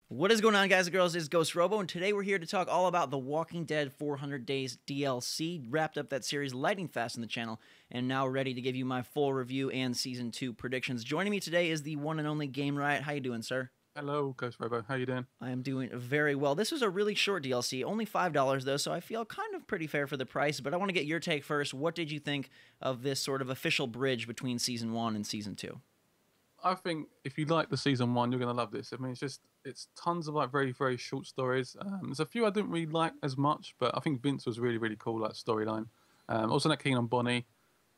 What is going on, guys and girls? It's GhostRobo, and today we're here to talk all about The Walking Dead 400 Days DLC. Wrapped up that series lightning fast on the channel, and now ready to give you my full review and Season 2 predictions. Joining me today is the one and only Game Riot. How you doing, sir? Hello, GhostRobo. How you doing? I am doing very well. This was a really short DLC, only $5 though, so I feel kind of pretty fair for the price, but I want to get your take first. What did you think of this sort of official bridge between Season 1 and Season 2? I think if you like the season one, you're gonna love this. I mean, it's tons of like very very short stories. There's a few I didn't really like as much, but I think Vince was really cool, like storyline. Also not keen on Bonnie.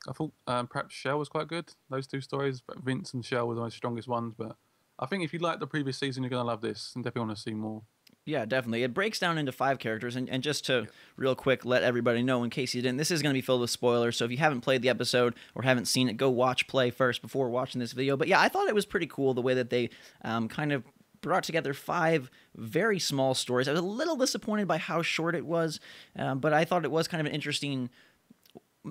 I thought perhaps Shell was quite good. Those two stories, but Vince and Shell were the most strongest ones. But I think if you like the previous season, you're gonna love this and definitely want to see more. Yeah, definitely. It breaks down into 5 characters, and just to real quick let everybody know, in case you didn't, this is going to be filled with spoilers, so if you haven't played the episode or haven't seen it, go watch play first before watching this video. But yeah, I thought it was pretty cool the way that they kind of brought together 5 very small stories. I was a little disappointed by how short it was, but I thought it was kind of an interesting,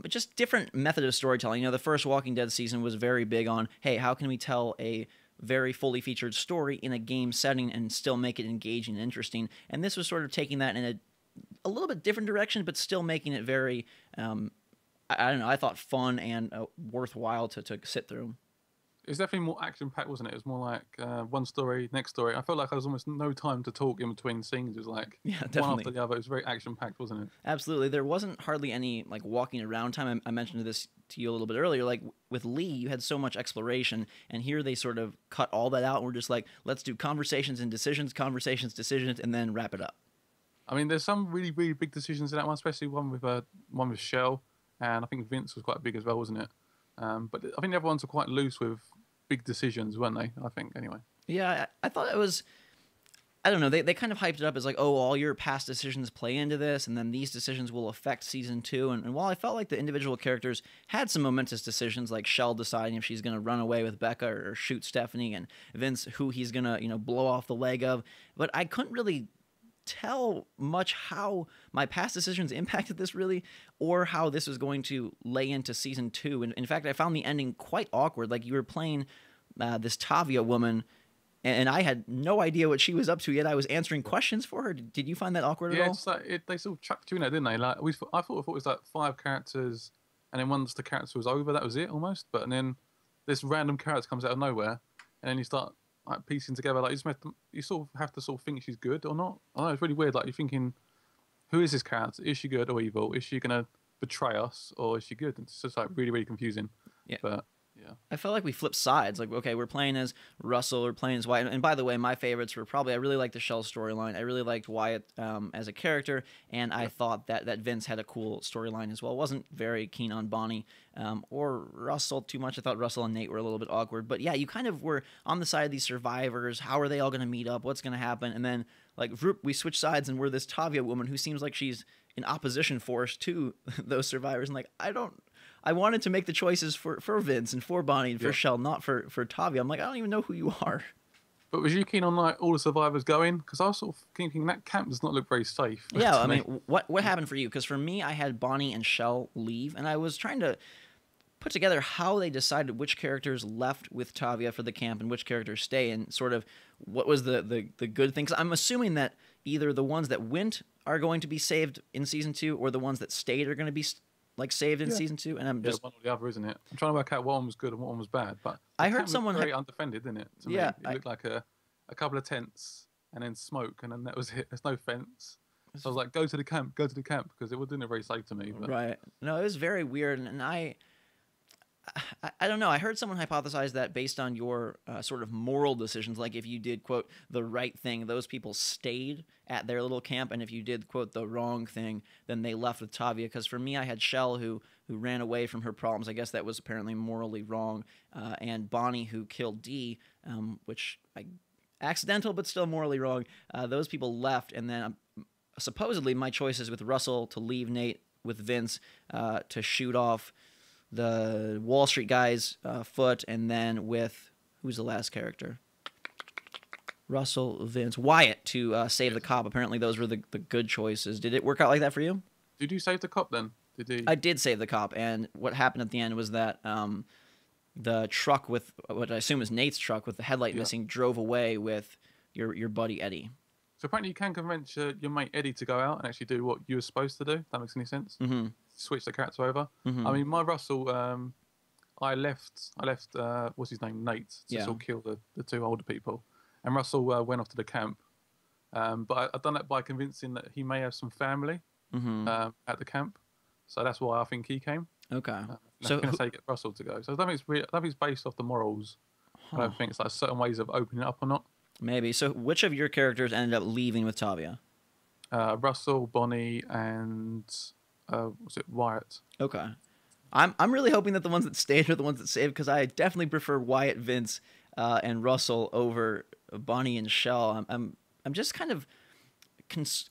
just different method of storytelling. You know, the first Walking Dead season was very big on, hey, how can we tell a very fully featured story in a game setting and still make it engaging and interesting. And this was sort of taking that in a little bit different direction, but still making it very, I don't know, I thought fun and worthwhile to sit through. It's definitely more action packed, wasn't it? It was more like one story, next story. I felt like there was almost no time to talk in between scenes. It was like one after the other. It was very action packed, wasn't it? Absolutely. There wasn't hardly any like walking around time. I mentioned this to you a little bit earlier. Like with Lee, you had so much exploration, and here they sort of cut all that out. And we're just like, let's do conversations and decisions, conversations, decisions, and then wrap it up. I mean, there's some really big decisions in that one, especially one with Shell, and I think Vince was quite big as well, wasn't it? But I think the other ones were quite loose with big decisions, weren't they? I think, anyway. Yeah, I thought it was, I don't know, they kind of hyped it up as like, oh, all your past decisions play into this, and then these decisions will affect Season 2. And while I felt like the individual characters had some momentous decisions, like Shell deciding if she's going to run away with Becca or shoot Stephanie, and Vince who he's going to, blow off the leg of, but I couldn't really tell much how my past decisions impacted this really, or how this was going to lay into Season 2. And in fact, I found the ending quite awkward. Like, you were playing this Tavia woman, and I had no idea what she was up to, yet I was answering questions for her. Did you find that awkward at all? Yeah, it's like they sort of chucked you in there, didn't they? Like I thought it was like 5 characters, and then once the character was over, that was it almost. But then this random character comes out of nowhere, and then you start like piecing together. Like you sort of have to sort of think she's good or not. I know it's really weird. Like you're thinking, who is this character? Is she good or evil? Is she gonna betray us or is she good? It's just like really confusing. Yeah. But yeah. I felt like we flipped sides. Like, okay, we're playing as Russell, we're playing as Wyatt. And by the way, my favorites were probably, I really liked the Shell storyline. I really liked Wyatt as a character, and I thought that Vince had a cool storyline as well. Wasn't very keen on Bonnie or Russell too much. I thought Russell and Nate were a little bit awkward. But yeah, you kind of were on the side of these survivors. How are they all going to meet up? What's going to happen? And then, like, we switch sides, and we're this Tavia woman who seems like she's in opposition force to those survivors. And like, I wanted to make the choices for Vince and for Bonnie and for Shell, not for Tavia. I'm like, I don't even know who you are. But was you keen on like all the survivors going? Because I was sort of thinking that camp does not look very safe. Yeah, I mean, what happened for you? Because for me, I had Bonnie and Shell leave, and I was trying to put together how they decided which characters left with Tavia for the camp and which characters stay, and sort of what was the good thing. 'Cause I'm assuming that either the ones that went are going to be saved in Season 2, or the ones that stayed are going to be like saved in Season 2, and I'm just one or the other, isn't it? I'm trying to work out what one was good and what one was bad. But I heard someone very undefended, didn't it? To me. It looked like a couple of tents and then smoke, and then that was it. There's no fence. So I was like, go to the camp, because it wasn't very safe to me. But. Right? No, it was very weird, and I don't know. I heard someone hypothesize that based on your sort of moral decisions, like if you did, quote, the right thing, those people stayed at their little camp, and if you did, quote, the wrong thing, then they left with Tavia. Because for me, I had Shell who ran away from her problems. I guess that was apparently morally wrong, and Bonnie who killed Dee, which accidental but still morally wrong. Those people left, and then supposedly my choices with Russell to leave Nate, with Vince to shoot off the Wall Street guy's foot, and then with, who's the last character? Russell, Vince, Wyatt to save the cop. Apparently those were the good choices. Did it work out like that for you? Did you save the cop then? Did he? I did save the cop, and what happened at the end was that the truck with what I assume is Nate's truck with the headlight missing drove away with your buddy Eddie. So apparently you can convince your mate Eddie to go out and actually do what you were supposed to do. If that makes any sense. Mm-hmm. Switch the character over. Mm-hmm. I mean, my Russell, I left, what's his name, Nate, to sort of kill the two older people, and Russell went off to the camp. But I've done that by convincing that he may have some family at the camp, so that's why I think he came. Okay. So that's how you get Russell to go. So I don't think it's based off the morals. I don't think it's like certain ways of opening it up or not. Maybe. So which of your characters ended up leaving with Tavia? Russell, Bonnie, and was it Wyatt? Okay. I'm really hoping that the ones that stayed are the ones that saved, because I definitely prefer Wyatt, Vince, and Russell over Bonnie and Shell. I'm just kind of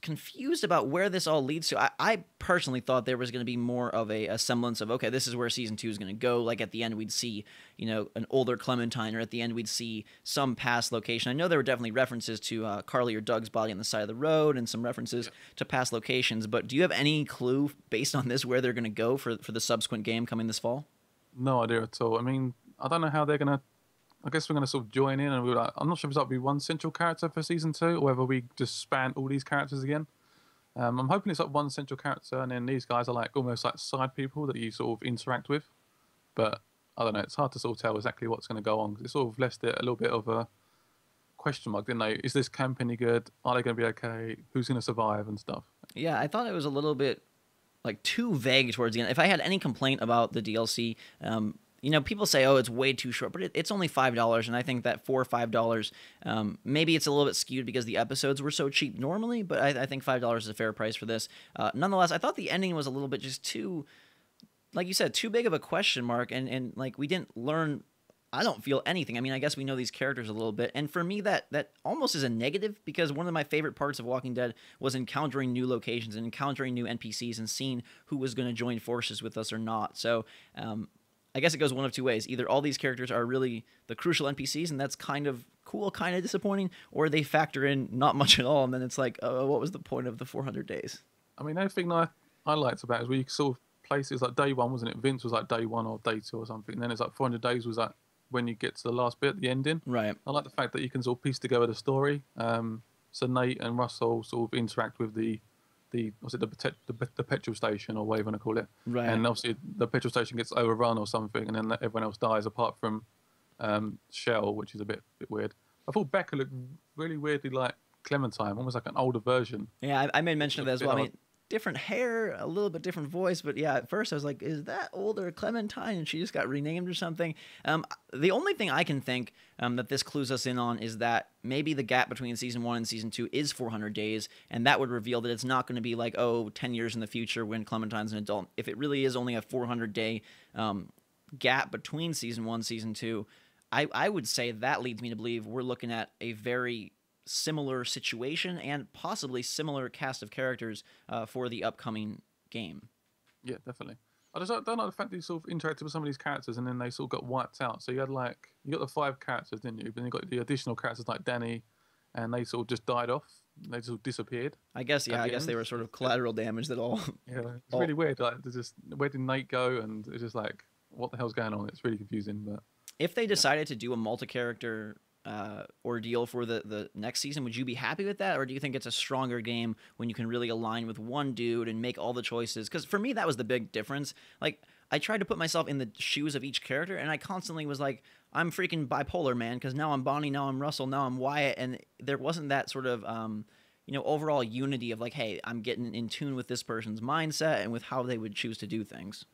confused about where this all leads to. I personally thought there was going to be more of a semblance of, okay, this is where season 2 is going to go. Like at the end, we'd see, an older Clementine, or at the end, we'd see some past location. I know there were definitely references to Carly or Doug's body on the side of the road, and some references to past locations. But do you have any clue, based on this, where they're going to go for the subsequent game coming this fall? No idea at all. I mean, I don't know how they're going to. I guess we're going to sort of join in, and I'm not sure if it's going to be one central character for season 2, or whether we just span all these characters again. I'm hoping it's like one central character, and then these guys are like almost like side people that you sort of interact with. But I don't know. It's hard to sort of tell exactly what's going to go on. It sort of left it a little bit of a question mark, didn't they? Is this camp any good? Are they going to be okay? Who's going to survive and stuff? Yeah, I thought it was a little bit like too vague towards the end. If I had any complaint about the DLC, people say, oh, it's way too short, but it's only $5, and I think that for $5, maybe it's a little bit skewed because the episodes were so cheap normally, but I think $5 is a fair price for this. Nonetheless, I thought the ending was a little bit just too, like you said, too big of a question mark, and like we didn't learn, I don't feel anything. I mean, I guess we know these characters a little bit, and for me, that almost is a negative, because one of my favorite parts of Walking Dead was encountering new locations and encountering new NPCs and seeing who was going to join forces with us or not. So, I guess it goes one of two ways. Either all these characters are really the crucial NPCs, and that's kind of cool, kind of disappointing, or they factor in not much at all, and then it's like, what was the point of the 400 days? I mean, the only thing I liked about it is we sort of places like day 1, wasn't it? Vince was like day 1 or day 2 or something, and then it's like 400 days was like when you get to the last bit, the ending. Right. I like the fact that you can sort of piece together the story. So Nate and Russell sort of interact with the petrol station, or whatever you want to call it. Right. And obviously the petrol station gets overrun or something, and then everyone else dies apart from Shell, which is a bit weird. I thought Becca looked really weirdly like Clementine, almost like an older version. Yeah, I made mention of that as well. I mean, different hair, a little bit different voice, but yeah, at first I was like, is that older Clementine and she just got renamed or something? The only thing I can think that this clues us in on is that maybe the gap between season 1 and season 2 is 400 days, and that would reveal that it's not going to be like, 10 years in the future when Clementine's an adult. If it really is only a 400-day gap between season 1 and season 2, I would say that leads me to believe we're looking at a very similar situation and possibly similar cast of characters for the upcoming game. Yeah, definitely. I just don't like the fact that you sort of interacted with some of these characters and then they sort of got wiped out. So you got the 5 characters, didn't you? Then you got the additional characters like Danny, and they sort of just died off. They just disappeared. I guess they were sort of collateral damage that all. Yeah, it's really weird. Like, where did Nate go? And it's just like, what the hell's going on? It's really confusing. But if they decided to do a multi-character ordeal for the next season, would you be happy with that, or do you think it's a stronger game when you can really align with one dude and make all the choices? Because for me, that was the big difference. Like, I tried to put myself in the shoes of each character, and I constantly was like, I'm freaking bipolar, man, because now I'm Bonnie, now I'm Russell, now I'm Wyatt, and there wasn't that sort of overall unity of like, hey, I'm getting in tune with this person's mindset and with how they would choose to do things.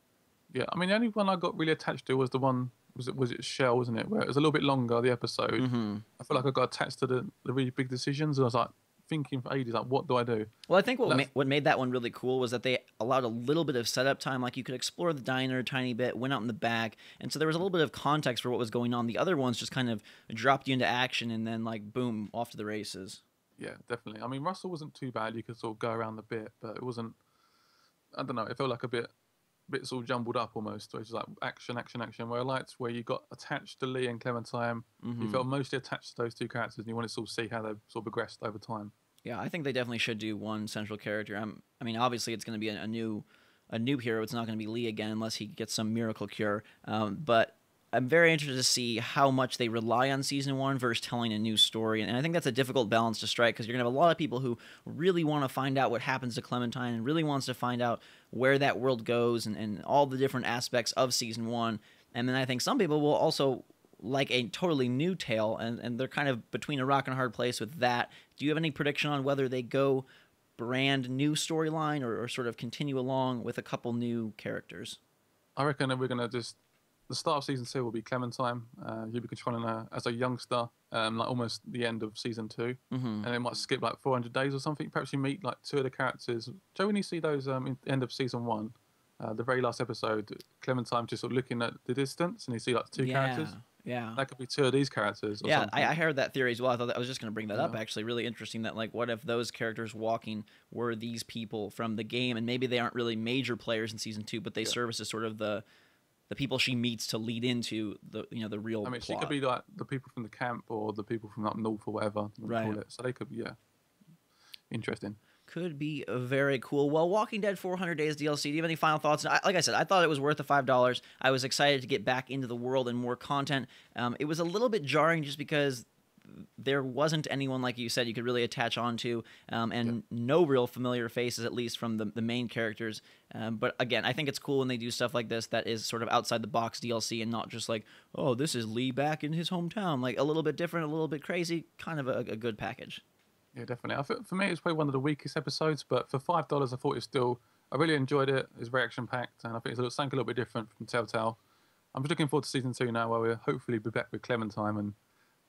Yeah, I mean, the only one I got really attached to was the one. Was it Shell, wasn't it? Where it was a little bit longer, the episode. Mm-hmm. I feel like I got attached to the really big decisions, and I was like thinking for ages, like, what do I do? Well, I think what made that one really cool was that they allowed a little bit of setup time. Like, you could explore the diner a tiny bit, went out in the back, and so there was a little bit of context for what was going on. The other ones just kind of dropped you into action, and then, like, boom, off to the races. Yeah, definitely. I mean, Russell wasn't too bad. You could sort of go around the bit, but it wasn't. I don't know. It felt like a bit all jumbled up almost. Where it's like action. Where I liked where you got attached to Lee and Clementine. Mm-hmm. You felt mostly attached to those 2 characters, and you wanted to sort of see how they sort of progressed over time. Yeah, I think they definitely should do one central character. I mean, obviously it's going to be a new hero. It's not going to be Lee again unless he gets some miracle cure. But I'm very interested to see how much they rely on season one versus telling a new story. And I think that's a difficult balance to strike because you're going to have a lot of people who really want to find out what happens to Clementine and really wants to find out where that world goes and all the different aspects of season one. And then I think some people will also like a totally new tale, and they're kind of between a rock and a hard place with that. Do you have any prediction on whether they go brand new storyline or sort of continue along with a couple new characters? I reckon that we're gonna just the start of season 2 will be Clementine. You'll be controlling her as a youngster, like almost the end of season 2, and it might skip like 400 days or something. Perhaps you meet like 2 of the characters. Joe, when you see those in the end of season 1, the very last episode, Clementine just sort of looking at the distance, and you see like 2 characters. Yeah. That could be 2 of these characters. Or yeah, something. I heard that theory as well. I thought I was just going to bring that up, actually. Really interesting that, like, what if those characters walking were these people from the game, and maybe they aren't really major players in season 2, but they serve as sort of the people she meets to lead into the the real. I mean, plot. she could be like the people from the camp or the people from up north or whatever. Right. Call it. So they could be interesting. Could be very cool. Well, Walking Dead 400 Days DLC, do you have any final thoughts? Like I said, I thought it was worth the $5. I was excited to get back into the world and more content. It was a little bit jarring just because there wasn't anyone, like you said, you could really attach onto, and no real familiar faces, at least from the main characters. But again, I think it's cool when they do stuff like this that is sort of outside the box DLC and not just like, oh, this is Lee back in his hometown. Like a little bit different, a little bit crazy, kind of a good package. Yeah, definitely. I think for me, it's probably one of the weakest episodes, but for $5, I thought it was still. I really enjoyed it. It's very action packed, and I think it's something a little bit different from Telltale. I'm just looking forward to season 2 now, where we'll hopefully be back with Clementine and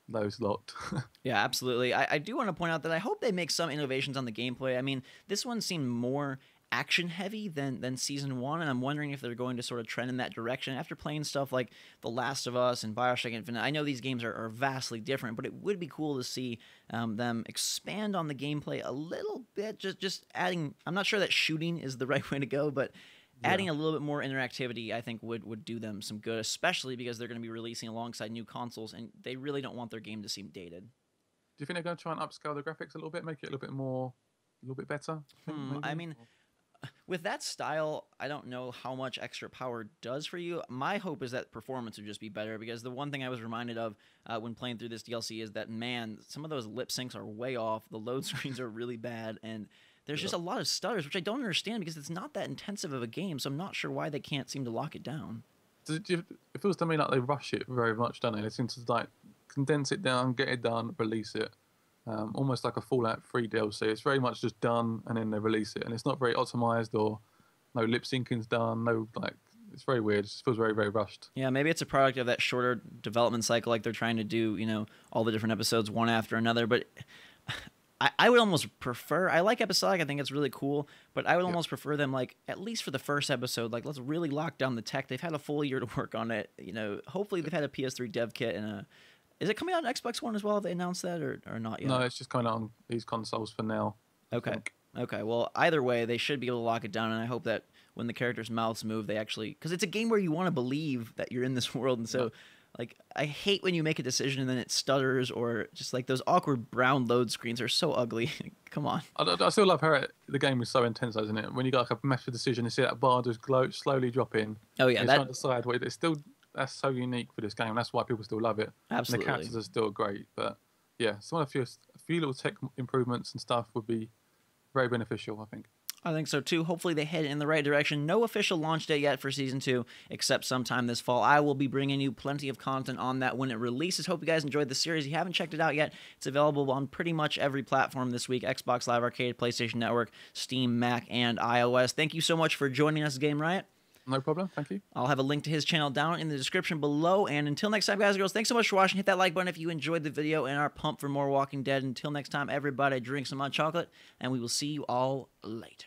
those lot. Yeah, absolutely. I do want to point out that I hope they make some innovations on the gameplay. I mean, this one seemed more action heavy than season 1, and I'm wondering if they're going to sort of trend in that direction after playing stuff like The Last of Us and Bioshock Infinite. I know these games are vastly different, but it would be cool to see them expand on the gameplay a little bit, just adding. I'm not sure that shooting is the right way to go, but adding a little bit more interactivity, I think, would do them some good, especially because they're going to be releasing alongside new consoles, and they really don't want their game to seem dated. Do you think they're going to try and upscale the graphics a little bit, make it a little bit better? I mean, with that style, I don't know how much extra power does for you. My hope is that performance would just be better, because the one thing I was reminded of when playing through this DLC is that, man, some of those lip syncs are way off. The load screens are really bad, and there's just a lot of stutters, which I don't understand because it's not that intensive of a game, so I'm not sure why they can't seem to lock it down. It feels to me like they rush it very much, don't they? They seem to like condense it down, get it done, release it. Almost like a Fallout 3 DLC. It's very much just done and then they release it, and it's not very optimized, or no lip syncing's done. No, like, it's very weird. It just feels very, very rushed. Yeah, maybe it's a product of that shorter development cycle, like they're trying to do, all the different episodes one after another. But I would almost prefer. I like episodic. I think it's really cool, but I would almost prefer them, like, at least for the first episode, like, let's really lock down the tech. They've had a full year to work on it. Hopefully they've had a PS3 dev kit and a. Is it coming out on Xbox One as well? Have they announced that or not yet? No, it's just coming out on these consoles for now. Okay. Well, either way, they should be able to lock it down, and I hope that when the characters' mouths move, they actually... Because it's a game where you want to believe that you're in this world, and so... Like, I hate when you make a decision and then it stutters, or just like those awkward brown load screens are so ugly. Come on. I still love how the game is so intense, isn't it? When you got like a massive decision, you see that bar just slowly drop in. Oh yeah, trying to decide what it's still. That's so unique for this game. That's why people still love it. Absolutely. And the characters are still great, but yeah, a few little tech improvements and stuff would be very beneficial, I think. I think so too. Hopefully they head in the right direction. No official launch date yet for Season 2, except sometime this fall. I will be bringing you plenty of content on that when it releases. Hope you guys enjoyed the series. If you haven't checked it out yet, it's available on pretty much every platform this week: Xbox Live Arcade, PlayStation Network, Steam, Mac, and iOS. Thank you so much for joining us, Game Riot. No problem. Thank you. I'll have a link to his channel down in the description below. And until next time, guys and girls, thanks so much for watching. Hit that like button if you enjoyed the video and are pumped for more Walking Dead. Until next time, everybody, drink some hot chocolate, and we will see you all later.